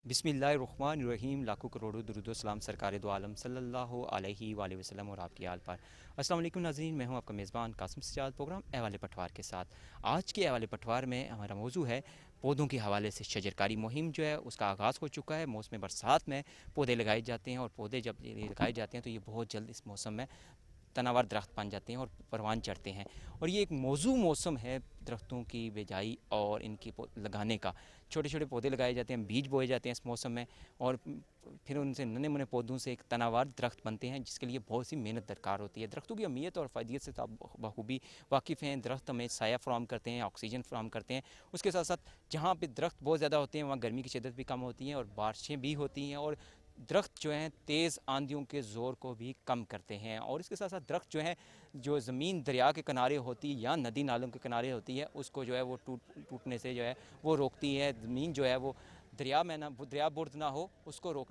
बिस्मिल्लाहिर्रहमानिर्रहीम। लाखों करोड़ों दुरूद सलाम सरकार दो आलम सल्लल्लाहु अलैहि वसल्लम और आपकी आल पर। अस्सलाम वालेकुम नाज़रीन, मैं हूं आपका मेज़बान कासिम सज्जाद, प्रोग्राम एवाले पटवार के साथ। आज के एवाले पटवार में हमारा मौजू है पौधों के हवाले से शजरकारी मुहिम जो है उसका आगाज़ हो चुका है। मौसम बरसात में पौधे लगाए जाते हैं और पौधे जब ये लगाए जाते हैं तो ये बहुत जल्द इस मौसम में तनावर दरख्त बन जाते हैं और परवान चढ़ते हैं। और ये एक मौजू मौसम है दरख्तों की बिजाई और इनकी लगाने का। छोटे छोटे पौधे लगाए जाते हैं, बीज बोए जाते हैं इस मौसम में, और फिर उनसे नन्हे मुन्ने पौधों से एक तनावर दरख्त बनते हैं, जिसके लिए बहुत सी मेहनत दरकार होती है। दरख्तों की अहमियत और फ़ायदियत से तो आप बखूबी वाकिफ़ हैं। दरख्त हमें साया फ़राहम करते हैं, ऑक्सीजन फ़राहम करते हैं। उसके साथ साथ जहाँ पे दरख्त बहुत ज़्यादा होते हैं वहाँ गर्मी की शिद्दत भी कम होती है और बारिशें भी होती हैं। और दरख्त जो हैं तेज़ आंधियों के ज़ोर को भी कम करते हैं। और इसके साथ साथ दरख्त जो है, जो ज़मीन दरिया के किनारे होती है या नदी नालों के किनारे होती है, उसको जो है वो टूटने से जो है वो रोकती है। ज़मीन जो है वो दरिया में ना दरिया बुर्द ना हो उसको रोक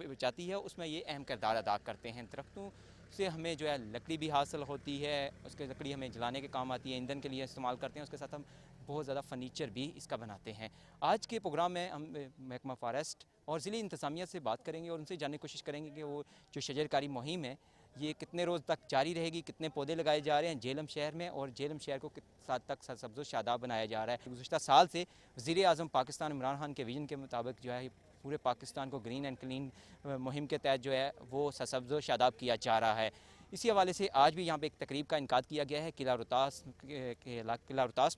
बचाती है। उसमें ये अहम किरदार अदा करते हैं। दरख्तों से हमें जो है लकड़ी भी हासिल होती है। उसके लकड़ी हमें जलाने के काम आती है, ईंधन के लिए इस्तेमाल करते हैं। उसके साथ हम बहुत ज़्यादा फ़र्नीचर भी इसका बनाते हैं। आज के प्रोग्राम में हम महकमा फॉरेस्ट और ज़िली इंतज़ामिया से बात करेंगे और उनसे जानने की कोशिश करेंगे कि वो जो शजरकारी मुहिम है ये कितने रोज़ तक जारी रहेगी, कितने पौधे लगाए जा रहे हैं झेलम शहर में, और झेलम शहर को किस साल तक सब्ज़ शादाब बनाया जा रहा है। गुज़श्ता साल से वज़ीर आज़म पाकिस्तान इमरान खान के विजन के मुताबिक जो है पूरे पाकिस्तान को ग्रीन एंड क्लीन मुहिम के तहत जो है वो सब्ज़ शादाब किया जा रहा है। इसी हवाले से आज भी यहाँ पे एक तकरीब का इनकाद किया गया है किला रोहतास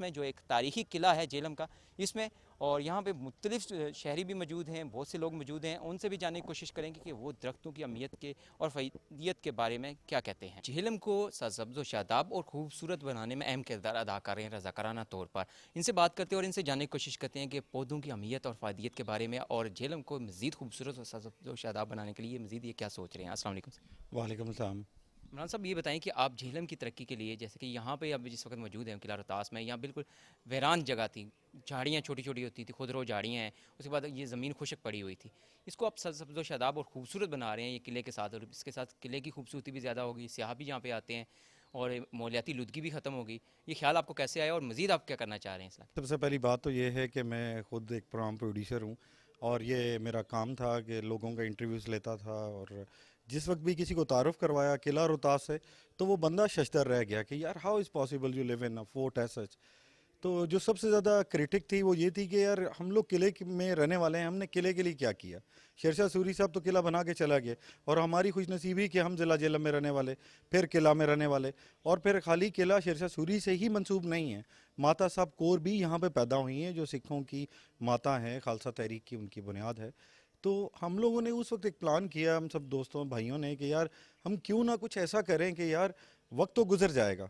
में, जो एक तारीख़ी किला है झेलम का, इसमें। और यहाँ पे मुख्तलिफ शहरी भी मौजूद हैं, बहुत से लोग मौजूद हैं। उनसे भी जानने की कोशिश करेंगे कि वो दरख्तों की अहमियत के और फ़ायदियत के बारे में क्या कहते हैं। झेलम को सब्ज़ व शादाब और खूबसूरत बनाने में अहम किरदार अदा कर रहे हैं रज़ाकाराना तौर पर। इनसे बात करते हैं और इनसे जानने की कोशिश करते हैं कि पौधों की अहमियत और फ़ायदियत के बारे में, और झेलम को मज़ीद खूबसूरत और सब्ज़ व शादाब बनाने के लिए मज़ीद ये क्या सोच रहे हैं। अस्सलाम वालेकुम। वालेकुम सलाम। इमरान साहब, ये बताएं कि आप झेलम की तरक्की के लिए, जैसे कि यहाँ पे अब जिस वक्त मौजूद हैं किला रोहतास में, यहाँ बिल्कुल वीरान जगह थी, झाड़ियाँ छोटी छोटी होती थी, खुदरो झाड़ियाँ हैं, उसके बाद ये ज़मीन खुशक पड़ी हुई थी। इसको आप सब्ज़ शादाब और खूबसूरत बना रहे हैं ये किले के साथ, और इसके साथ किले की खूबसूरती भी ज़्यादा होगी, सियाह भी यहाँ पे आते हैं और माहौलियाती लुदगी भी ख़त्म होगी। ये ख्याल आपको कैसे आया और मज़ीद आप क्या करना चाह रहे हैं इस? सबसे पहली बात तो ये है कि मैं खुद एक प्रोग्राम प्रोड्यूसर हूँ और ये मेरा काम था कि लोगों का इंटरव्यूज़ लेता था। और जिस वक्त भी किसी को तारुफ करवाया किला रोहतास से, तो वो बंदा शशदर रह गया कि यार how is possible you live in a fort as such. तो जो सबसे ज़्यादा क्रिटिक थी वो ये थी कि यार हम लोग में रहने वाले हैं, हमने किले के लिए क्या किया। शेरशाह सूरी साहब तो किला बना के चला गया, और हमारी खुशनसीबी कि हम ज़िला जेलम में रहने वाले, फिर किला में रहने वाले, और फिर खाली किला शेरशाह सूरी से ही मंसूब नहीं है। माता साहब कौर भी यहाँ पे पैदा हुई हैं, जो सिखों की माता हैं, खालसा तहरीक की उनकी बुनियाद है। तो हम लोगों ने उस वक्त एक प्लान किया, हम सब दोस्तों भाइयों ने, कि यार हम क्यों ना कुछ ऐसा करें कि यार वक्त तो गुजर जाएगा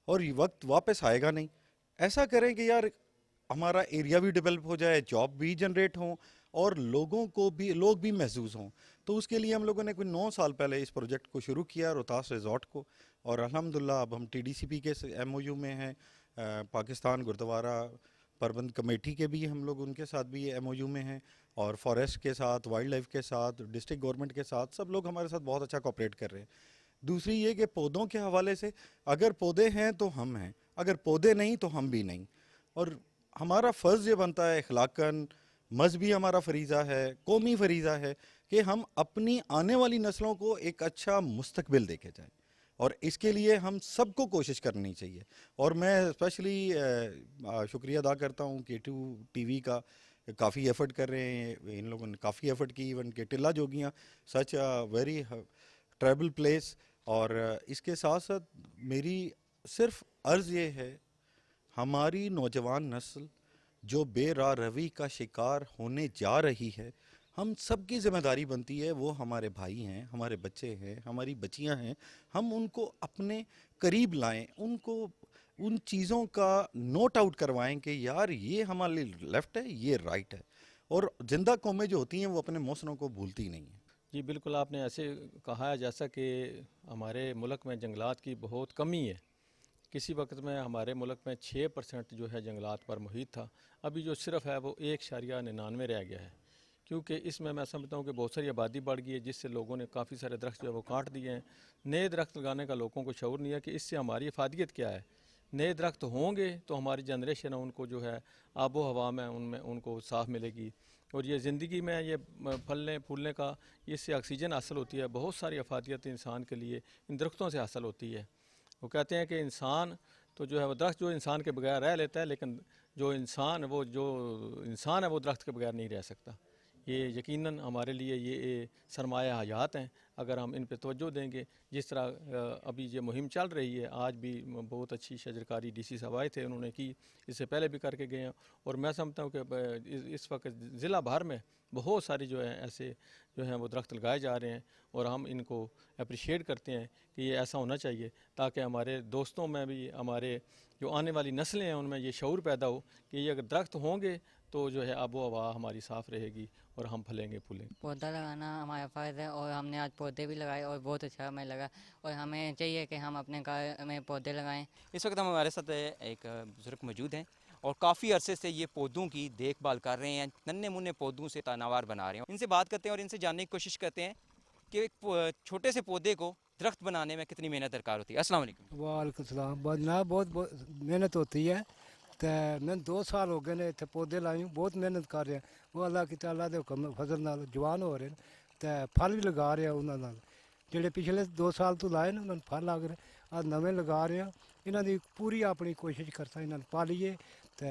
और ये वक्त वापस आएगा नहीं। ऐसा करें कि यार हमारा एरिया भी डेवलप हो जाए, जॉब भी जनरेट हों, और लोग भी महसूस हों। तो उसके लिए हम लोगों ने कोई 9 साल पहले इस प्रोजेक्ट को शुरू किया, रोहतास रिजॉर्ट को। और अल्हम्दुलिल्लाह अब हम टीडीसीपी के एमओयू में हैं, पाकिस्तान गुरुद्वारा प्रबंध कमेटी के भी हम लोग उनके साथ भी एमओयू में हैं, और फॉरेस्ट के साथ, वाइल्ड लाइफ के साथ, डिस्ट्रिक्ट गवर्नमेंट के साथ, सब लोग हमारे साथ बहुत अच्छा कोऑपरेट कर रहे हैं। दूसरी ये कि पौधों के हवाले से, अगर पौधे हैं तो हम हैं, अगर पौधे नहीं तो हम भी नहीं। और हमारा फ़र्ज़ ये बनता है अखलाकन, मजहबी हमारा फरीज़ा है, कौमी फरीज़ा है, कि हम अपनी आने वाली नस्लों को एक अच्छा मुस्तकबिल देके जाएं। और इसके लिए हम सबको कोशिश करनी चाहिए। और मैं स्पेशली शुक्रिया अदा करता हूँ K2 टीवी का, काफ़ी एफ़र्ट कर रहे हैं इन लोगों ने, काफ़ी एफ़र्ट की। इवन के टिल्ला जोगियाँ, सच अ वेरी ट्राइबल प्लेस। और इसके साथ साथ मेरी सिर्फ अर्ज़ ये है, हमारी नौजवान नस्ल जो बेराह रवी का शिकार होने जा रही है, हम सबकी जिम्मेदारी बनती है, वो हमारे भाई हैं, हमारे बच्चे हैं, हमारी बच्चियां हैं, हम उनको अपने करीब लाएं, उनको उन चीज़ों का नोट आउट करवाएं कि यार ये हमारे लिए लेफ़्ट है, ये राइट है। और जिंदा कौमें जो होती हैं वो अपने मौसरों को भूलती नहीं हैं। जी बिल्कुल, आपने ऐसे कहा है जैसा कि हमारे मुल्क में जंगलात की बहुत कमी है। किसी वक्त में हमारे मुल्क में 6% जो है जंगलात पर मुहित था, अभी जो सिर्फ है वो 1.99 रह गया है। क्योंकि इसमें मैं समझता हूँ कि बहुत सारी आबादी बढ़ गई है, जिससे लोगों ने काफ़ी सारे दरख्त जो है वो काट दिए हैं। नए दरख्त लगाने का लोगों को शऊर नहीं है कि इससे हमारी अफादियत क्या है। नए दरख्त होंगे तो हमारी जनरेशन है उनको जो है आबो हवा में उनमें उनको साफ़ मिलेगी, और ये ज़िंदगी में ये फलने फूलने का, इससे ऑक्सीजन हासिल होती है, बहुत सारी अफादियत इंसान के लिए इन दरख्तों से हासिल होती है। वो कहते हैं कि इंसान तो जो है वो दरख्त जो इंसान के बगैर रह लेता है, लेकिन जो इंसान है वो दरख्त के बगैर नहीं रह सकता। ये यकीनन हमारे लिए ये सरमाया हयात हैं, अगर हम इन पे तवज्जो देंगे। जिस तरह अभी ये मुहिम चल रही है, आज भी बहुत अच्छी शजरकारी डीसी साहब आए थे, उन्होंने की, इससे पहले भी करके गए हैं। और मैं समझता हूँ कि इस वक्त ज़िला भर में बहुत सारी जो है ऐसे जो हैं वो दरख्त लगाए जा रहे हैं, और हम इनको अप्रिशिएट करते हैं कि ये ऐसा होना चाहिए, ताकि हमारे दोस्तों में भी, हमारे जो आने वाली नस्लें हैं उनमें ये शऊर पैदा हो कि ये अगर दरख्त होंगे तो जो है आबो हवा हमारी साफ़ रहेगी और हम फलेंगे फूलेंगे। पौधा लगाना हमारा फ़र्ज़ है और हमने आज पौधे भी लगाए और बहुत अच्छा हमें लगा, और हमें चाहिए कि हम अपने घर में पौधे लगाएं। इस वक्त हम हमारे साथ एक बुज़ुर्ग मौजूद हैं और काफ़ी अरसे से ये पौधों की देखभाल कर रहे हैं, नन्हे मुन्ने पौधों से तानावार बना रहे हैं। इनसे बात करते हैं और इनसे जानने की कोशिश करते हैं कि एक छोटे से पौधे को दरख्त बनाने में कितनी मेहनत दरकार होती है। अस्सलाम वालेकुम। वालेकुम सलाम। ना बहुत मेहनत होती है। तो मैं 2 साल हो गए ने इतने पौधे लाए हूँ, बहुत मेहनत कर रहे हैं। वो अल्लाह की ताला दे हुक्म फजल नाल जवान हो रहे हैं, तो फल भी लगा रहे हैं उन्होंने ਜਿਹੜੇ पिछले 2 साल तो लाए ना उन्होंने फल लग रहे, आज नवे लगा रहे हैं। इन्हों की पूरी अपनी कोशिश करता इन्होंने पालिए तो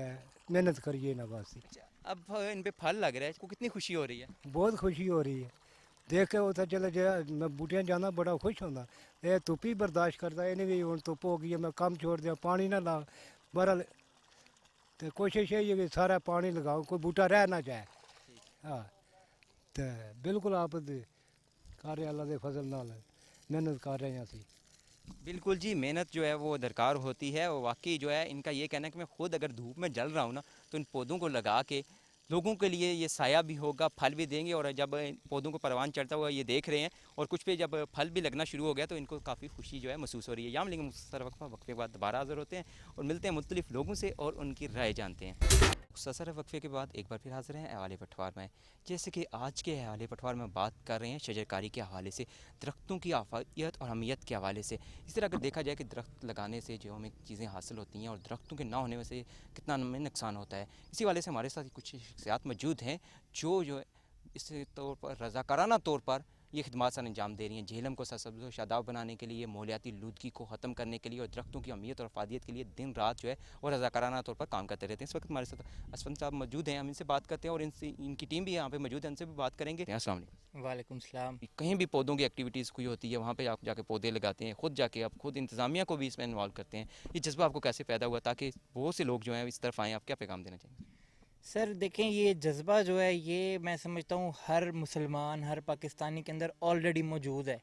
मेहनत करिए इन्होंने वास्ते। अब इन पे फल लग रहा है, इसको कितनी खुशी हो रही है? बहुत खुशी हो रही है देख के। उतना चले जो मैं बूटियां जाना बड़ा खुश होंदा। ये धुप्प ही बर्दाश्त करता, इन्हें भी हूँ धुप्प हो गई है, मैं कम छोड़ दिया, पानी ना ला। बहरहाल तो कोशिश यही है कि सारा पानी लगाओ, कोई बूटा रह ना जाए। हाँ, तो बिल्कुल आप कर रहे अल्लाह के फजल नाल मेहनत कर रहे हैं असी। बिल्कुल जी, मेहनत जो है वो दरकार होती है और वाकई जो है इनका ये कहना है कि मैं खुद अगर धूप में जल रहा हूँ ना, तो इन पौधों को लगा के लोगों के लिए ये साया भी होगा, फल भी देंगे। और जब इन पौधों को परवान चढ़ता हुआ ये देख रहे हैं और कुछ पे जब फल भी लगना शुरू हो गया, तो इनको काफ़ी खुशी जो है महसूस हो रही है। यहाँ लेकिन मुख्तसर वक्फे के बाद दोबारा हाज़िर होते हैं और मिलते हैं मुख्तलिफ लोगों से और उनकी राय जानते हैं। मुख्तसर वक्फे के बाद एक बार फिर हाज़िर हैं अहवाल पटवार में। जैसे कि आज के अहवाल पटवार में बात कर रहे हैं शजरकारी के हवाले से, दरख्तों की आफियत और अहमियत के हवाले से। इस तरह अगर देखा जाए कि दरख्त लगाने से जो हमें चीज़ें हासिल होती हैं और दरख्तों के ना होने में से कितना हमें नुकसान होता है, इसी वाले से हमारे साथ कुछ शख्सियात मौजूद हैं जो इस तौर पर रज़ाकाराना तौर पर ये खिदमत सर अंजाम दे रही हैं। झेलम को सरसब्ज़ व शादाब बनाने के लिए, माहौलियाती लूदगी को ख़त्म करने के लिए और दरख्तों की अहमियत और अफादियत के लिए दिन रात जो है वो रज़ाकाराना तौर पर काम करते रहते हैं। इस वक्त हमारे साथ असफंद साहब मौजूद हैं, हम इनसे बात करते हैं और इनसे इनकी टीम भी यहाँ पे मौजूद है, उनसे भी बात करेंगे। अस्सलाम वालेकुम। वालेकुम सलाम। कहीं भी पौधों की एक्टिविटीज़ कोई होती है, वहाँ पे आप जाके पौधे लगाते हैं, खुद जाके आप खुद इंतज़ामिया को भी इसमें इन्वॉल्व करते हैं। ये जज्बा आपको कैसे पैदा हुआ ताकि बहुत से लोग जो हैं इस तरफ आएँ? आप क्या पैगाम देना चाहेंगे? सर देखें, ये जज्बा जो है ये मैं समझता हूँ हर मुसलमान, हर पाकिस्तानी के अंदर ऑलरेडी मौजूद है।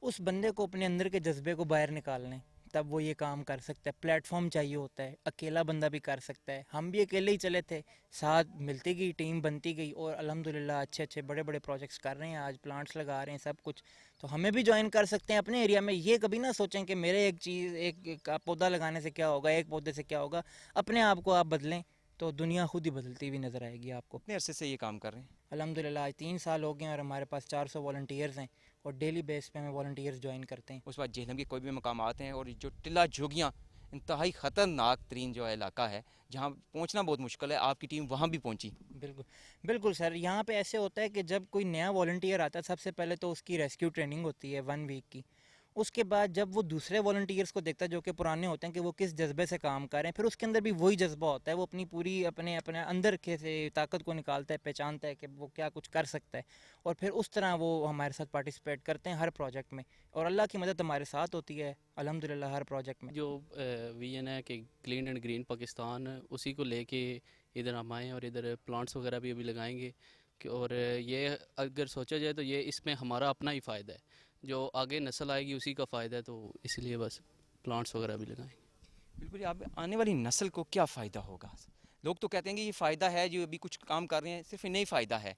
उस बंदे को अपने अंदर के जज्बे को बाहर निकालने, तब वो ये काम कर सकता है। प्लेटफॉर्म चाहिए होता है, अकेला बंदा भी कर सकता है। हम भी अकेले ही चले थे, साथ मिलती गई, टीम बनती गई और अल्हम्दुलिल्लाह अच्छे अच्छे बड़े बड़े प्रोजेक्ट्स कर रहे हैं। आज प्लांट्स लगा रहे हैं, सब कुछ। तो हमें भी ज्वाइन कर सकते हैं अपने एरिया में। ये कभी ना सोचें कि मेरे एक चीज़ एक पौधा लगाने से क्या होगा, एक पौधे से क्या होगा। अपने आप को आप बदलें तो दुनिया खुद ही बदलती हुई नज़र आएगी आपको। कितने अरसे से ये काम कर रहे हैं? अल्हम्दुलिल्लाह आज 3 साल हो गए हैं और हमारे पास 400 वॉलंटियर्स हैं और डेली बेस पे हमें वॉलंटियर्स ज्वाइन करते हैं। उस बाद झेलम के कोई भी मकाम आते हैं और जो टिला झोगियाँ इंतहाई ख़तरनाक तरीन जो है इलाका है, जहाँ पहुँचना बहुत मुश्किल है, आपकी टीम वहाँ भी पहुँची। बिल्कुल बिल्कुल सर, यहाँ पे ऐसे होता है कि जब कोई नया वॉलंटियर आता है, सबसे पहले तो उसकी रेस्क्यू ट्रेनिंग होती है 1 वीक की। उसके बाद जब वो दूसरे वॉलंटियर्स को देखता है जो कि पुराने होते हैं कि वो किस जज्बे से काम कर रहे हैं, फिर उसके अंदर भी वही जज्बा होता है। वो अपनी पूरी अपने अपने अंदर के से ताकत को निकालता है, पहचानता है कि वो क्या कुछ कर सकता है, और फिर उस तरह वो हमारे साथ पार्टिसिपेट करते हैं हर प्रोजेक्ट में। और अल्लाह की मदद हमारे साथ होती है अल्हम्दुलिल्लाह हर प्रोजेक्ट में। जो विजन है कि क्लीन एंड ग्रीन पाकिस्तान, उसी को लेके इधर हम आए और इधर प्लांट्स वगैरह भी अभी लगाएंगे। और ये अगर सोचा जाए तो ये इसमें हमारा अपना ही फ़ायदा है, जो आगे नस्ल आएगी उसी का फ़ायदा है, तो इसलिए बस प्लांट्स वगैरह भी लगाएंगे। बिल्कुल। आप आने वाली नस्ल को क्या फ़ायदा होगा? लोग तो कहते हैं कि ये फ़ायदा है, जो अभी कुछ काम कर रहे हैं सिर्फ इन्हें ही फ़ायदा है,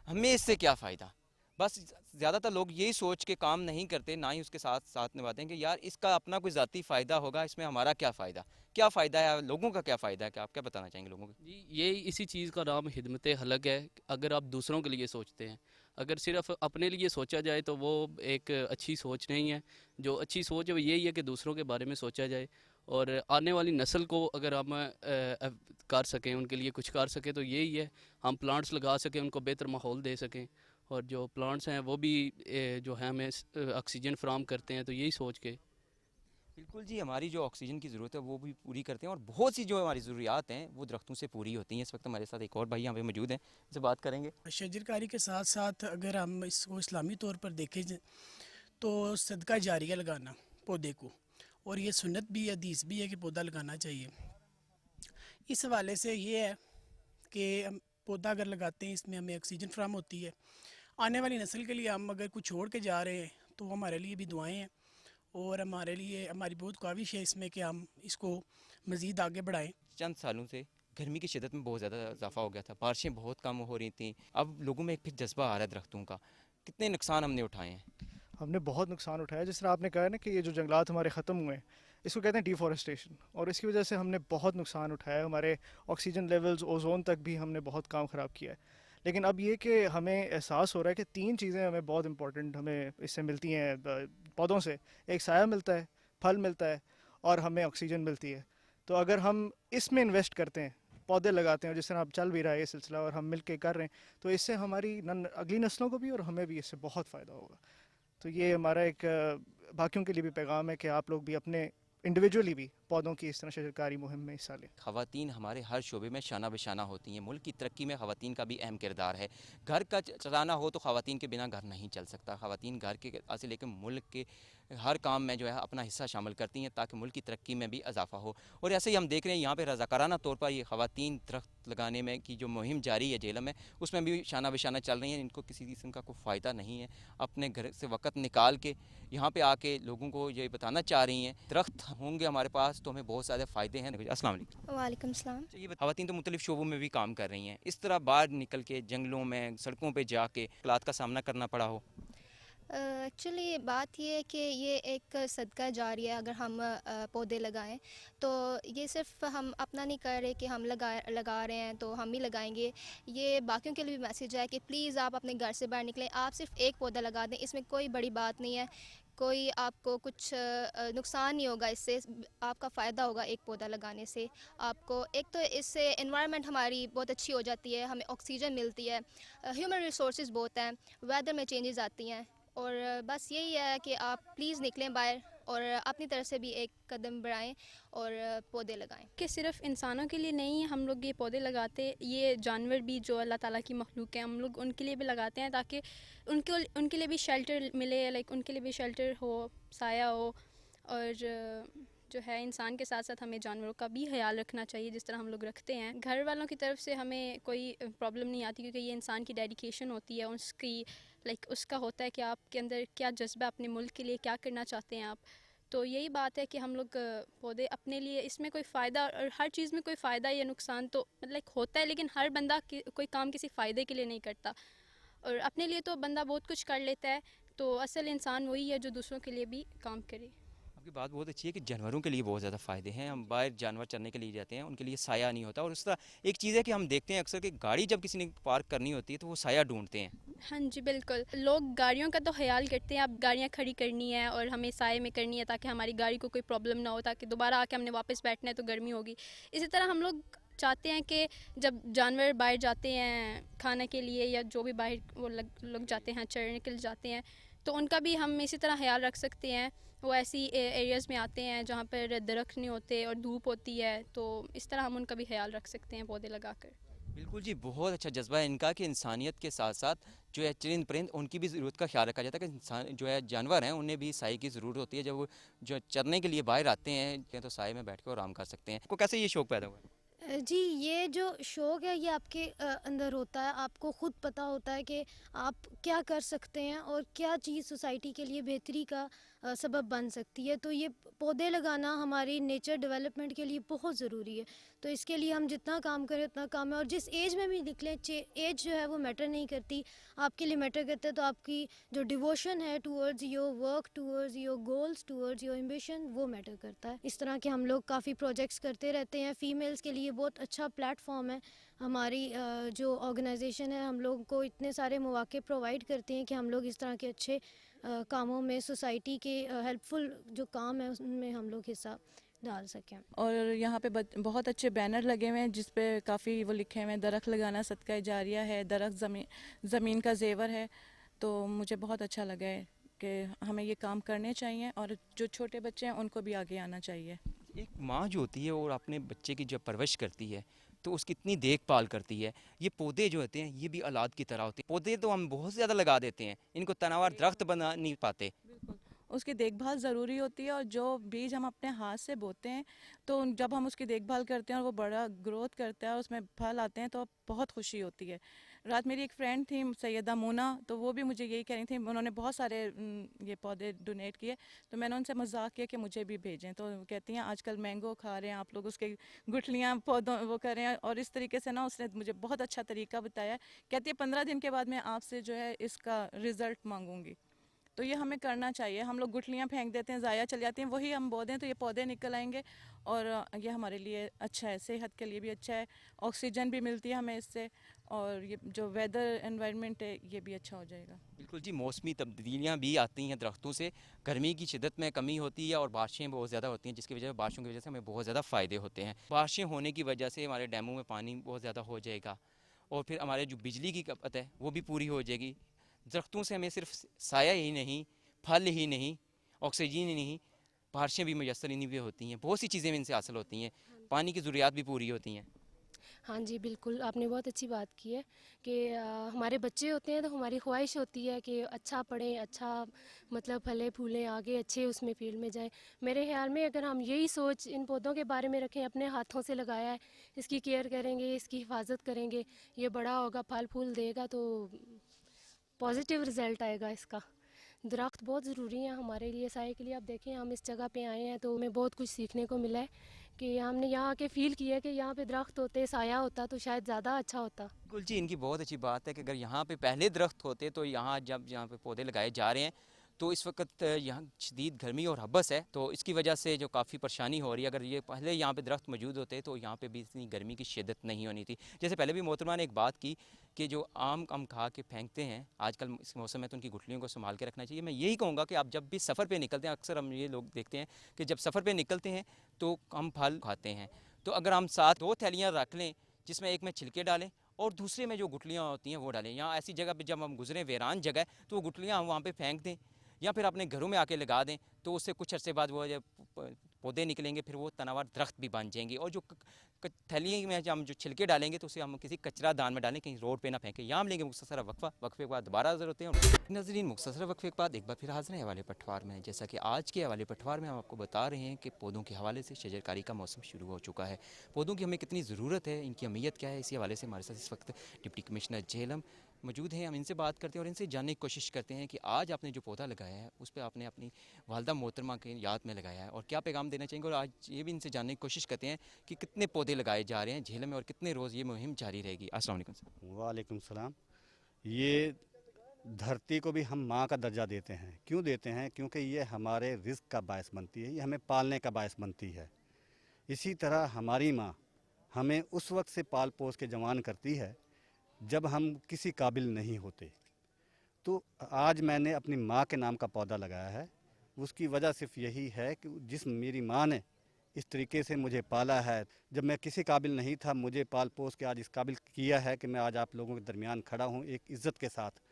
हमें इससे क्या फ़ायदा? बस ज़्यादातर लोग यही सोच के काम नहीं करते, ना ही उसके साथ साथ निभाते हैं कि यार इसका अपना कोई ज़ाती फ़ायदा होगा, इसमें हमारा क्या फ़ायदा? क्या फ़ायदा है, लोगों का क्या फ़ायदा है? क्या आप क्या बताना चाहेंगे लोगों को? जी, ये इसी चीज़ का नाम हिदमत हलक है। अगर आप दूसरों के लिए सोचते हैं, अगर सिर्फ अपने लिए सोचा जाए तो वो एक अच्छी सोच नहीं है। जो अच्छी सोच है वो यही है कि दूसरों के बारे में सोचा जाए और आने वाली नस्ल को अगर हम कर सकें, उनके लिए कुछ कर सकें, तो यही है हम प्लांट्स लगा सकें, उनको बेहतर माहौल दे सकें। और जो प्लांट्स हैं वो भी जो है हमें ऑक्सीजन फ्राहम करते हैं, तो यही सोच के। बिल्कुल जी, हमारी जो ऑक्सीजन की ज़रूरत है वो भी पूरी करते हैं और बहुत सी जो हमारी ज़रूरियात हैं वो दरख्तों से पूरी होती हैं। इस वक्त हमारे साथ एक और भाई यहाँ पे मौजूद हैं, इनसे बात करेंगे। शजरकारी के साथ साथ अगर हम इसको इस्लामी तौर पर देखें तो सदका जारिया लगाना पौधे को, और ये सुन्नत भी है, हदीस भी है कि पौधा लगाना चाहिए। इस हवाले से ये है कि हम पौधा अगर लगाते हैं इसमें हमें ऑक्सीजन फ्राहम होती है। आने वाली नस्ल के लिए हम अगर कुछ छोड़ के जा रहे हैं तो वो हमारे लिए भी दुआएं हैं, और हमारे लिए हमारी बहुत ख्वाहिश है इसमें कि हम इसको मज़ीद आगे बढ़ाएं। चंद सालों से गर्मी की शिदत में बहुत ज़्यादा इजाफा हो गया था, बारिशें बहुत कम हो रही थी। अब लोगों में एक फिर जज्बा आ रहा है दरख्तों का। कितने नुकसान हमने उठाए हैं? हमने बहुत नुकसान उठाया। जिस तरह आपने कहा ना कि ये जो जंगलात हमारे ख़त्म हुए हैं, इसको कहते हैं डिफॉरेस्टेशन, और इसकी वजह से हमने बहुत नुकसान उठाया। हमारे ऑक्सीजन लेवल्स, ओजोन तक भी हमने बहुत काम ख़राब किया है। लेकिन अब ये कि हमें एहसास हो रहा है कि 3 चीज़ें हमें बहुत इंपॉर्टेंट हमें इससे मिलती हैं पौधों से। एक साया मिलता है, फल मिलता है, और हमें ऑक्सीजन मिलती है। तो अगर हम इसमें इन्वेस्ट करते हैं, पौधे लगाते हैं, जिस तरह अब चल भी रहा है ये सिलसिला और हम मिल के कर रहे हैं, तो इससे हमारी अगली नस्लों को भी और हमें भी इससे बहुत फ़ायदा होगा। तो ये हमारा एक बाकियों के लिए भी पैगाम है कि आप लोग भी अपने इंडिविजुअली भी पौधों की इस तरह शजरकारी मुहिम में हिस्सा लें। ख़वातीन हमारे हर शोबे में शाना बशाना होती हैं। मुल्क की तरक्की में ख़वातीन का भी अहम किरदार है। घर का चलाना हो तो ख़वातीन के बिना घर नहीं चल सकता। ख़वातीन घर के से लेकर मुल्क के हर काम में जो है अपना हिस्सा शामिल करती हैं ताकि मुल्क की तरक्की में भी इजाफा हो। और ऐसे ही हम देख रहे हैं यहाँ पे रज़ाकाराना तौर पर ये ख़वातीन दरख्त लगाने में की जो मुहिम जारी है जेलम में, उसमें भी शाना बशाना चल रही हैं। इनको किसी किस्म का कोई फ़ायदा नहीं है। अपने घर से वक़्त निकाल के यहाँ पे आके लोगों को ये बताना चाह रही हैं दरख्त होंगे हमारे पास तो हमें बहुत ज़्यादा फ़ायदे हैं। अस्सलाम वालेकुम। वालेकुम सलाम। ये ख़वातीन तो मुख्तलिफ़ शोबों में भी काम कर रही हैं, इस तरह बाहर निकल के जंगलों में सड़कों पे जाके हालात का सामना करना पड़ा हो? एक्चुअली बात ये है कि ये एक सदका जारिया है। अगर हम पौधे लगाएं तो ये सिर्फ हम अपना नहीं कर रहे कि हम लगा रहे हैं तो हम ही लगाएंगे। ये बाकियों के लिए भी मैसेज है कि प्लीज़ आप अपने घर से बाहर निकलें, आप सिर्फ एक पौधा लगा दें, इसमें कोई बड़ी बात नहीं है, कोई आपको कुछ नुकसान नहीं होगा। इससे आपका फ़ायदा होगा एक पौधा लगाने से। आपको एक तो इससे एनवायरनमेंट हमारी बहुत अच्छी हो जाती है, हमें ऑक्सीजन मिलती है, ह्यूमन रिसोर्सेज बहुत हैं, वेदर में चेंजेस आती हैं। और बस यही है कि आप प्लीज़ निकलें बाहर और अपनी तरफ से भी एक कदम बढ़ाएं और पौधे लगाएं। कि सिर्फ इंसानों के लिए नहीं हम लोग ये पौधे लगाते, ये जानवर भी जो अल्लाह ताला की मखलूक है, हम लोग उनके लिए भी लगाते हैं ताकि उनके लिए भी शेल्टर मिले, लाइक उनके लिए भी शेल्टर हो, साया हो। और जो है इंसान के साथ साथ हमें जानवरों का भी ख्याल रखना चाहिए जिस तरह हम लोग रखते हैं। घर वालों की तरफ से हमें कोई प्रॉब्लम नहीं आती क्योंकि ये इंसान की डेडिकेशन होती है, उसकी उसका होता है कि आपके अंदर क्या जज्बा, अपने मुल्क के लिए क्या करना चाहते हैं आप। तो यही बात है कि हम लोग पौधे अपने लिए, इसमें कोई फ़ायदा और हर चीज़ में कोई फ़ायदा या नुकसान तो होता है, लेकिन हर बंदा कोई काम किसी फ़ायदे के लिए नहीं करता। और अपने लिए तो बंदा बहुत कुछ कर लेता है, तो असल इंसान वही है जो दूसरों के लिए भी काम करे। आपकी बात बहुत अच्छी है कि जानवरों के लिए बहुत ज़्यादा फ़ायदे हैं। हम बाहर जानवर चरने के लिए जाते हैं, उनके लिए साया नहीं होता। और उस तरह एक चीज़ है कि हम देखते हैं अक्सर कि गाड़ी जब किसी ने पार्क करनी होती है तो वो साया ढूंढते हैं। हाँ जी बिल्कुल, लोग गाड़ियों का तो ख्याल करते हैं, अब गाड़ियाँ खड़ी करनी है और हमें साए में करनी है ताकि हमारी गाड़ी को कोई प्रॉब्लम ना हो, ताकि दोबारा आके हमने वापस बैठना है तो गर्मी होगी। इसी तरह हम लोग चाहते हैं कि जब जानवर बाहर जाते हैं खाने के लिए या जो भी बाहर वो लोग जाते हैं चरने के लिए जाते हैं, तो उनका भी हम इसी तरह ख्याल रख सकते हैं। वो ऐसी एरियाज़ में आते हैं जहाँ पर दरख्त नहीं होते और धूप होती है, तो इस तरह हम उनका भी ख्याल रख सकते हैं पौधे लगाकर। बिल्कुल जी, बहुत अच्छा जज्बा है इनका कि इंसानियत के साथ साथ जो है चरिंद परिंद उनकी भी ज़रूरत का ख्याल रखा जाता है कि इंसान जो है जानवर हैं उन्हें भी साए की ज़रूरत होती है। जब वो जो चरने के लिए बाहर आते हैं तो साए में बैठ कर आराम कर सकते हैं। आपको कैसे ये शौक़ पैदा हुआ? जी, ये जो शौक़ है ये आपके अंदर होता है। आपको ख़ुद पता होता है कि आप क्या कर सकते हैं और क्या चीज़ सोसाइटी के लिए बेहतरी का सबब बन सकती है। तो ये पौधे लगाना हमारी नेचर डेवलपमेंट के लिए बहुत ज़रूरी है। तो इसके लिए हम जितना काम करें उतना काम है। और जिस एज में भी निकलें, एज जो है वो मैटर नहीं करती, आपके लिए मैटर करता है तो आपकी जो डिवोशन है towards your work, towards your goals, towards your ambition, वो मैटर करता है। इस तरह के हम लोग काफ़ी प्रोजेक्ट्स करते रहते हैं। फ़ीमेल्स के लिए बहुत अच्छा प्लेटफॉर्म है हमारी जो ऑर्गेनाइजेशन है। हम लोग को इतने सारे मौके प्रोवाइड करते हैं कि हम लोग इस तरह के अच्छे कामों में, सोसाइटी के हेल्पफुल जो काम है उनमें हम लोग हिस्सा डाल सकें। और यहाँ पे बहुत अच्छे बैनर लगे हुए हैं जिस पे काफ़ी वो लिखे हुए हैं, दरख्त लगाना सदका जारिया है, दरख्त ज़मीन का जेवर है। तो मुझे बहुत अच्छा लगा है कि हमें ये काम करने चाहिए और जो छोटे बच्चे हैं उनको भी आगे आना चाहिए। एक माँ जो होती है और अपने बच्चे की जब परवरिश करती है तो उसकी इतनी देखभाल करती है। ये पौधे जो होते हैं ये भी औलाद की तरह होते हैं। पौधे तो हम बहुत ज़्यादा लगा देते हैं, इनको तनावर दरख्त बना नहीं पाते। उसकी देखभाल ज़रूरी होती है और जो बीज हम अपने हाथ से बोते हैं तो जब हम उसकी देखभाल करते हैं और वो बड़ा ग्रोथ करता है और उसमें फल आते हैं तो बहुत खुशी होती है। रात मेरी एक फ्रेंड थी सैयदा मोना, तो वो भी मुझे यही कह रही थी, उन्होंने बहुत सारे ये पौधे डोनेट किए। तो मैंने उनसे मजाक किया कि मुझे भी भेजें। तो वो कहती हैं आजकल मैंगो खा रहे हैं आप लोग, उसके गुठलियाँ पौधों वो कर रहे हैं। और इस तरीके से ना उसने मुझे बहुत अच्छा तरीका बताया। कहती है 15 दिन के बाद मैं आपसे जो है इसका रिज़ल्ट मांगूंगी। तो ये हमें करना चाहिए। हम लोग गुठलियाँ फेंक देते हैं, ज़ाया चली जाती हैं, वही हम बो दें तो ये पौधे निकल आएंगे और ये हमारे लिए अच्छा है, सेहत के लिए भी अच्छा है, ऑक्सीजन भी मिलती है हमें इससे, और ये जो वेदर एनवायरनमेंट है ये भी अच्छा हो जाएगा। बिल्कुल जी, मौसमी तब्दीलियाँ भी आती हैं दरख्तों से। गर्मी की शिद्दत में कमी होती है और बारिशें बहुत ज़्यादा होती हैं, जिसकी वजह से बारिशों की वजह से हमें बहुत ज़्यादा फ़ायदे होते हैं। बारिशें होने की वजह से हमारे डैमों में पानी बहुत ज़्यादा हो जाएगा और फिर हमारे जो बिजली की खपत है वो भी पूरी हो जाएगी। दरख्तों से हमें सिर्फ साया ही नहीं, फल ही नहीं, ऑक्सीजन ही नहीं, बारिशें भी मैसर इन्हीं पे होती हैं। बहुत सी चीज़ें इनसे हासिल होती हैं, पानी की ज़रूरियात भी पूरी होती हैं। हाँ जी बिल्कुल, आपने बहुत अच्छी बात की है कि हमारे बच्चे होते हैं तो हमारी ख्वाहिश होती है कि अच्छा पढ़ें, अच्छा मतलब फले फूलें, आगे अच्छे उसमें फील्ड में जाएं। मेरे ख्याल में अगर हम यही सोच इन पौधों के बारे में रखें, अपने हाथों से लगाया है, इसकी केयर करेंगे, इसकी हिफाजत करेंगे, ये बड़ा होगा, फल फूल देगा, तो पॉजिटिव रिज़ल्ट आएगा इसका। दरख्त बहुत ज़रूरी है हमारे लिए, साए के लिए। आप देखें हम इस जगह पे आए हैं तो हमें बहुत कुछ सीखने को मिला है कि हमने यहाँ आके फ़ील किया है कि यहाँ पे दरख्त होते, साया होता तो शायद ज़्यादा अच्छा होता। बिल्कुल जी, इनकी बहुत अच्छी बात है कि अगर यहाँ पे पहले दरख्त होते तो यहाँ जब यहाँ पे पौधे लगाए जा रहे हैं तो इस वक्त यहाँ शदीद गर्मी और हब्स है, तो इसकी वजह से जो काफ़ी परेशानी हो रही है। अगर ये पहले यहाँ पे दरख्त मौजूद होते तो यहाँ पे भी इतनी गर्मी की शिद्दत नहीं होनी थी। जैसे पहले भी मोहतरमा ने एक बात की कि जो आम हम खा के फेंकते हैं आजकल इस मौसम में, तो उनकी गुठलियों को संभाल के रखना चाहिए। मैं यही कहूँगा कि आप जब भी सफ़र पर निकलते हैं, अक्सर हम ये लोग देखते हैं कि जब सफ़र पर निकलते हैं तो हम फल खाते हैं, तो अगर हम साथ 2 थैलियाँ रख लें जिसमें एक में छिलके डालें और दूसरे में जो गुठलियाँ होती हैं वो डालें। यहाँ ऐसी जगह पे जब हम गुजरें, वीरान जगह, तो वो गुठलियाँ हम वहाँ पे फेंक दें या फिर अपने घरों में आके लगा दें, तो उससे कुछ अरसे बाद वो जब पौधे निकलेंगे फिर वो तनावर दरख्त भी बन जाएंगे। और जो थैली में हम जो छिलके डालेंगे तो उसे हम किसी कचरा दान में डालें, कहीं रोड पे ना फेंकें। यहाँ हम लेंगे मुख्तसर वक्फा, वक्फे के बाद दोबारा हाज़िर होते हैं। नाज़रीन, मुख्तसर वक्फे के बाद एक बार फिर हाज़िर हैं हवाले पटवार में। जैसा कि आज के हवाले पटवार में हम आपको बता रहे हैं कि पौधों के हवाले से शजरकारी का मौसम शुरू हो चुका है। पौधों की हमें कितनी ज़रूरत है, इनकी अहमियत क्या है, इसी हवाले से हमारे साथ इस वक्त डिप्टी कमिश्नर झेलम मौजूद हैं। हम इनसे बात करते हैं और इनसे जानने की कोशिश करते हैं कि आज आपने जो पौधा लगाया है उस पर आपने अपनी वालदा मोहतरमा के याद में लगाया है और क्या पैगाम देना चाहेंगे। और आज ये भी इनसे जानने की कोशिश करते हैं कि कितने पौधे लगाए जा रहे हैं झेलम में और कितने रोज़ ये मुहिम जारी रहेगी। अस्सलाम वालेकुम सर। वालेकुम सलाम। ये धरती को भी हम माँ का दर्जा देते हैं। क्यों देते हैं? क्योंकि ये हमारे रिज़्क़ का बायस बनती है, ये हमें पालने का बायस बनती है। इसी तरह हमारी माँ हमें उस वक्त से पाल पोस के जवान करती है जब हम किसी काबिल नहीं होते। तो आज मैंने अपनी माँ के नाम का पौधा लगाया है। उसकी वजह सिर्फ यही है कि जिस मेरी माँ ने इस तरीके से मुझे पाला है, जब मैं किसी काबिल नहीं था, मुझे पाल पोस के आज इस काबिल किया है कि मैं आज आप लोगों के दरमियान खड़ा हूँ एक इज़्ज़त के साथ।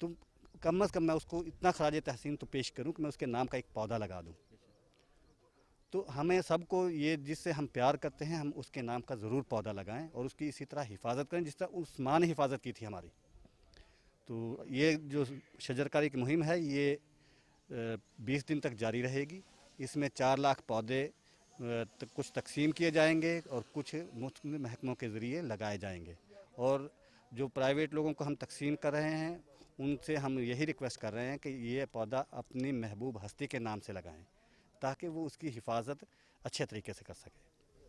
तो कम अज़ कम मैं उसको इतना खराज तहसीन तो पेश करूँ कि मैं उसके नाम का एक पौधा लगा दूँ। तो हमें सबको ये जिससे हम प्यार करते हैं हम उसके नाम का ज़रूर पौधा लगाएं और उसकी इसी तरह हिफाजत करें जिस तरह उस माँ ने हिफाजत की थी हमारी। तो ये जो शजरकारी की मुहिम है ये 20 दिन तक जारी रहेगी। इसमें 4 लाख पौधे कुछ तकसीम किए जाएंगे और कुछ मुख्तलिफ महकमों के ज़रिए लगाए जाएंगे। और जो प्राइवेट लोगों को हम तकसीम कर रहे हैं उनसे हम यही रिक्वेस्ट कर रहे हैं कि ये पौधा अपनी महबूब हस्ती के नाम से लगाएं ताकि वो उसकी हिफाजत अच्छे तरीके से कर सके।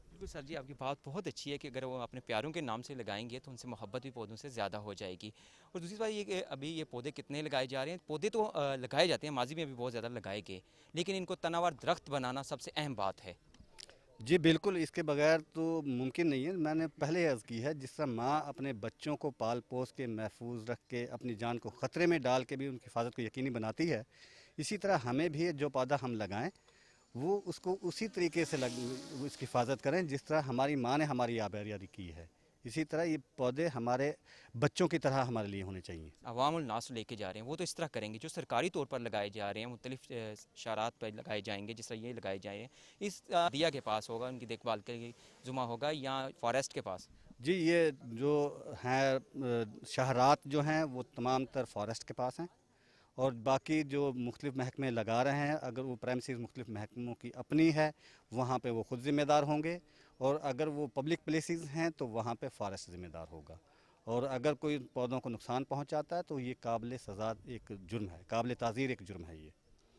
बिल्कुल सर जी, आपकी बात बहुत अच्छी है कि अगर वो अपने प्यारों के नाम से लगाएंगे तो उनसे मोहब्बत भी पौधों से ज़्यादा हो जाएगी। और दूसरी बात ये कि अभी ये पौधे कितने लगाए जा रहे हैं, पौधे तो लगाए जाते हैं, माजी में भी बहुत ज़्यादा लगाए गए, लेकिन इनको तनावर दरख्त बनाना सबसे अहम बात है। जी बिल्कुल, इसके बगैर तो मुमकिन नहीं है। मैंने पहले अर्ज़ की है जिस तरह माँ अपने बच्चों को पाल पोस के महफूज रख के अपनी जान को ख़तरे में डाल के भी उनकी हिफाजत को यकीनी बनाती है, इसी तरह हमें भी जो पौधा हम लगाएं वो उसको उसी तरीके से उसकी हिफाजत करें जिस तरह हमारी माँ ने हमारी आबादी की है। इसी तरह ये पौधे हमारे बच्चों की तरह हमारे लिए होने चाहिए। अवामुल नास लेके जा रहे हैं वो तो इस तरह करेंगे, जो सरकारी तौर पर लगाए जा रहे हैं मुख्तलिफ शारात पर लगाए जाएंगे, जिस तरह ये लगाए जाए हैं, इस दिया के पास होगा, उनकी देखभाल के लिए जुमा होगा या फॉरेस्ट के पास? जी, ये जो हैं शहरात जो हैं वो तमाम तर फॉरेस्ट के पास हैं, और बाकी जो मुख्तलिफ महकमे लगा रहे हैं, अगर वो प्राइमसीज मुख्तलिफ महकमों की अपनी है वहाँ पे वो ख़ुद ज़िम्मेदार होंगे, और अगर वो पब्लिक प्लेसेस हैं तो वहाँ पे फॉरेस्ट ज़िम्मेदार होगा। और अगर कोई पौधों को नुकसान पहुँचाता है तो ये काबिल सज़ा एक जुर्म है, काबिल ताज़ीर एक जुर्म है ये।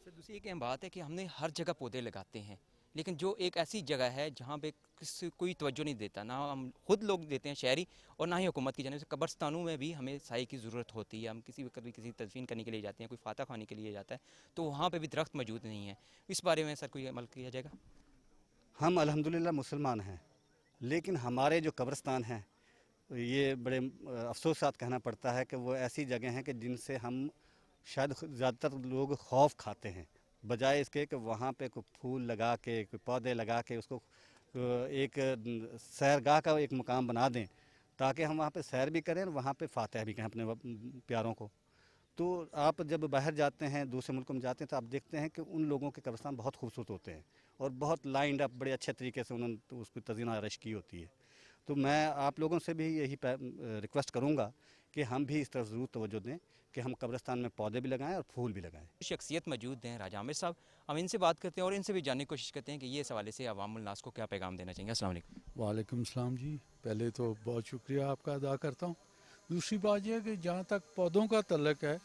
सर दूसरी एक अहम बात है कि हमने हर जगह पौधे लगाते हैं, लेकिन जो एक ऐसी जगह है जहाँ पे कोई तवज्जो नहीं देता, ना हम खुद लोग देते हैं शहरी और ना ही हुकूमत की जानिब से। कब्रस्तानों में भी हमें साए की ज़रूरत होती है, हम कभी किसी तदफीन करने के लिए जाते हैं, कोई फाता खाने के लिए जाता है तो वहाँ पे भी दरख्त मौजूद नहीं है। इस बारे में सर कोई अमल किया जाएगा? हम अल्हम्दुलिल्लाह मुसलमान हैं, लेकिन हमारे जो कब्रस्तान हैं ये बड़े अफसोस साथ कहना पड़ता है कि वो ऐसी जगह हैं कि जिनसे हम शायद ज़्यादातर लोग खौफ खाते हैं, बजाय इसके कि वहाँ पे कोई फूल लगा के, कोई पौधे लगा के उसको एक सैरगाह का एक मुकाम बना दें, ताकि हम वहाँ पे सैर भी करें और वहाँ पे फातह भी कहें अपने प्यारों को। तो आप जब बाहर जाते हैं, दूसरे मुल्कों में जाते हैं, तो आप देखते हैं कि उन लोगों के कब्रिस्तान बहुत खूबसूरत होते हैं और बहुत लाइंड अप बड़े अच्छे तरीके से उन्होंने तो उसकी तज़ीन आरश की होती है। तो मैं आप लोगों से भी यही रिक्वेस्ट करूँगा कि हम भी इस तरफ ज़रूर तवज्जो दें कि हम कब्रिस्तान में पौधे भी लगाएं और फूल भी लगाएं। शख्सियत मौजूद हैं राजा आमिर साहब, हम इनसे बात करते हैं और इनसे भी जानने की कोशिश करते हैं कि ये इस हवाले से अवामुल नास को क्या पैगाम देना चाहेंगे। अस्सलाम वालेकुम। वालेकुम सलाम जी, पहले तो बहुत शुक्रिया आपका अदा करता हूँ। दूसरी बात यह है कि जहाँ तक पौधों का तल्लक है,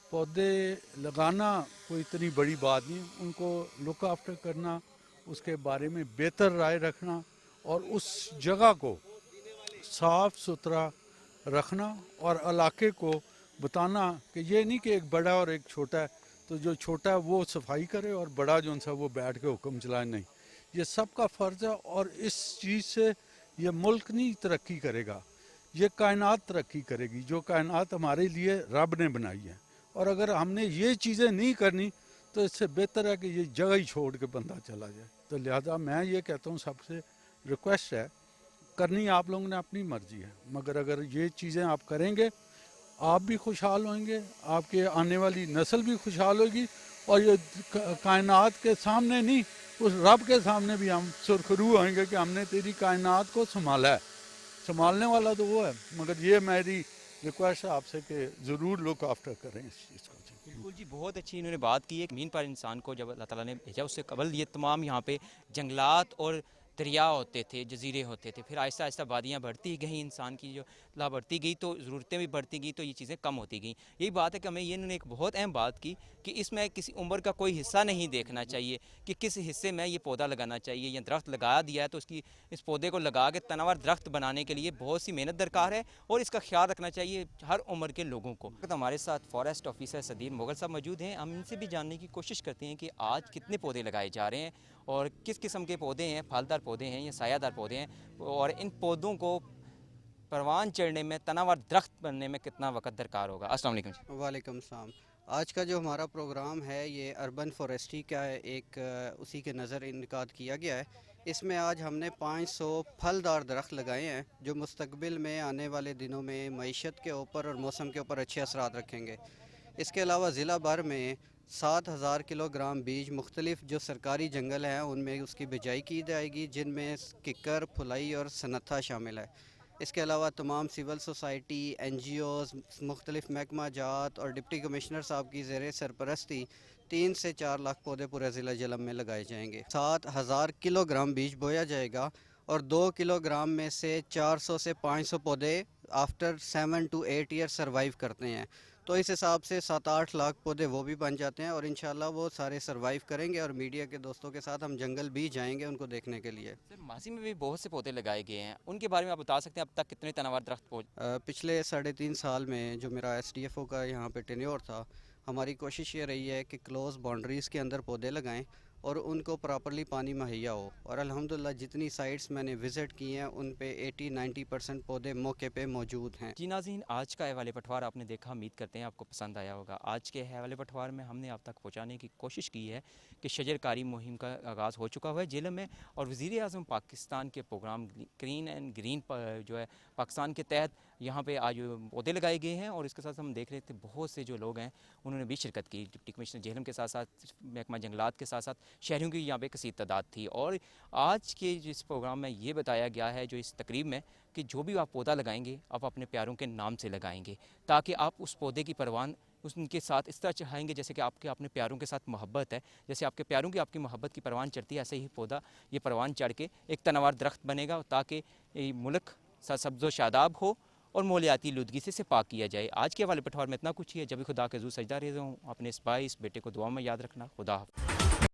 पौधे लगाना कोई इतनी बड़ी बात नहीं, उनको लुक आफ्टर करना, उसके बारे में बेहतर राय रखना और उस जगह को साफ़ सुथरा रखना और इलाके को बताना कि ये नहीं कि एक बड़ा और एक छोटा है, तो जो छोटा है वो सफाई करे और बड़ा जो सा वो बैठ के हुक्म चलाए, नहीं, ये सबका फ़र्ज़ है। और इस चीज़ से ये मुल्क नहीं तरक्की करेगा, ये कायनात तरक्की करेगी, जो कायनात हमारे लिए रब ने बनाई है। और अगर हमने ये चीज़ें नहीं करनी तो इससे बेहतर है कि ये जगह ही छोड़ के बंदा चला जाए। तो लिहाजा मैं ये कहता हूँ, सबसे रिक्वेस्ट है, करनी आप लोगों ने अपनी मर्ज़ी है, मगर अगर ये चीज़ें आप करेंगे आप भी खुशहाल होंगे, आपके आने वाली नस्ल भी खुशहाल होगी, और ये कायनात के सामने नहीं, उस रब के सामने भी हम सुरखरू होंगे कि हमने तेरी कायनात को संभाला है। संभालने वाला तो वो है, मगर ये मेरी रिक्वेस्ट है आपसे कि ज़रूर लुक आफ्टर करें इस चीज़ को। बिल्कुल जी, बहुत अच्छी इन्होंने बात की है। ज़मीन पर इंसान को जब अल्लाह ताला ने भेजा, उससे कबल ये तमाम यहाँ पे जंगलात और दरिया होते थे, जजीरे होते थे, फिर आहिस्ता आहिस्ता वादियाँ बढ़ती गई, इंसान की जो ला बढ़ती गई तो ज़रूरतें भी बढ़ती गई, तो ये चीज़ें कम होती गई। यही बात है कि हमें ये इन्होंने एक बहुत अहम बात की कि इसमें किसी उम्र का कोई हिस्सा नहीं देखना चाहिए कि किस हिस्से में ये पौधा लगाना चाहिए, या दरख्त लगा दिया है तो उसकी इस पौधे को लगा के तनावर दरख्त बनाने के लिए बहुत सी मेहनत दरकार है, और इसका ख्याल रखना चाहिए हर उम्र के लोगों को। तो हमारे साथ फॉरेस्ट ऑफिसर सदीर मुगल साहब मौजूद हैं, हम इनसे भी जानने की कोशिश करते हैं कि आज कितने पौधे लगाए जा रहे हैं और किस किस्म के पौधे हैं, फलदार पौधे हैं या सायादार पौधे हैं, और इन पौधों को परवान चढ़ने में, तनावर दरख्त बनने में कितना वक्त दरकार होगा। अस्सलाम वालेकुम जी। वालेकुम सलाम। आज का जो हमारा प्रोग्राम है ये अर्बन फॉरेस्ट्री का एक उसी के नज़र इनकाद किया गया है। इसमें आज हमने 500 फलदार दरख्त लगाए हैं जो मुस्तकबिल में आने वाले दिनों में मईशत के ऊपर और मौसम के ऊपर अच्छे असरात रखेंगे। इसके अलावा ज़िला भर में 7000 किलोग्राम बीज मुख्तलिफ जो सरकारी जंगल हैं उनमें उसकी बिजाई की जाएगी, जिनमें किक्कर, फुलाई और सनत्था शामिल है। इसके अलावा तमाम सिविल सोसाइटी, NGOs, मुख्तलिफ महकमा जात और डिप्टी कमिश्नर साहब की ज़ेर सरपरस्ती 3 से 4 लाख पौधे पूरे ज़िला जलम में लगाए जाएंगे। 7000 किलोग्राम बीज बोया जाएगा और 2 किलोग्राम में से 400 से 500 पौधे आफ्टर 7 to 8 ईयर सर्वाइव करते हैं। तो इस हिसाब से 7-8 लाख पौधे वो भी बन जाते हैं और इंशाल्लाह वो सारे सर्वाइव करेंगे। और मीडिया के दोस्तों के साथ हम जंगल भी जाएंगे उनको देखने के लिए। सर माजी में भी बहुत से पौधे लगाए गए हैं, उनके बारे में आप बता सकते हैं अब तक कितने तनावर दरख्त पिछले 3.5 साल में जो मेरा SDFO का यहाँ पे टेन्योर था, हमारी कोशिश ये रही है कि क्लोज बाउंड्रीज़ के अंदर पौधे लगाएं और उनको प्रॉपर्ली पानी मुहैया हो। और अल्हम्दुलिल्लाह जितनी साइट्स मैंने विज़िट की हैं उन पे 80-90% पौधे मौके पे मौजूद हैं। जी नाज़रीन, आज का हवाले पटवार आपने देखा, उम्मीद करते हैं आपको पसंद आया होगा। आज के हवाले पटवार में हमने आप तक पहुँचाने की कोशिश की है कि शजरकारी मुहिम का आगाज़ हो चुका हुआ है जेलम में, और वज़ीर आज़म पाकिस्तान के प्रोग्राम क्लीन एंड ग्रीन जो है पाकिस्तान के तहत यहाँ पे आज पौधे लगाए गए हैं। और इसके साथ हम देख रहे थे बहुत से जो लोग हैं उन्होंने भी शिरकत की। डिप्टी कमिश्नर जेहलम के साथ साथ महकमा जंगलात के साथ साथ शहरियों की यहाँ पे कसीर तादाद थी। और आज के जिस प्रोग्राम में ये बताया गया है, जो इस तकरीब में, कि जो भी आप पौधा लगाएंगे आप अपने प्यारों के नाम से लगाएंगे, ताकि आप उस पौधे की परवान उनके साथ इस तरह चढ़ाएंगे जैसे कि आपके अपने प्यारों के साथ मोहब्बत है। जैसे आपके प्यारों की आपकी मोहब्बत की परवान चढ़ती है, ऐसे ही पौधा ये परवान चढ़ के एक तनवार दरख्त बनेगा, ताकि मुल्क सब्ज़ो शादाब हो और मोलियाती लुदगी से पाक किया जाए। आज के हवाले पटवार में इतना कुछ ही है। जब भी खुदा के ज़ू सजदा रेज़ हूँ, अपने इस भाई इस बेटे को दुआ में याद रखना। खुदा हाफ़िज़।